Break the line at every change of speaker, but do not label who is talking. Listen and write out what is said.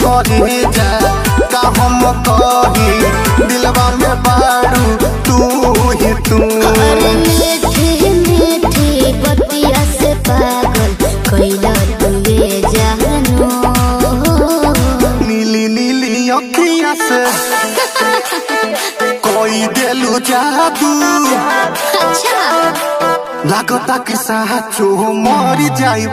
करे जा का हम कही दिलवा में बारू तू ही तू।
मीठी मीठी बतिया से पागल कइला तुए जानू।
नीली नीली अखिया से कोई देलू जादू।
अच्छा
लागता कि साचो मर जाई।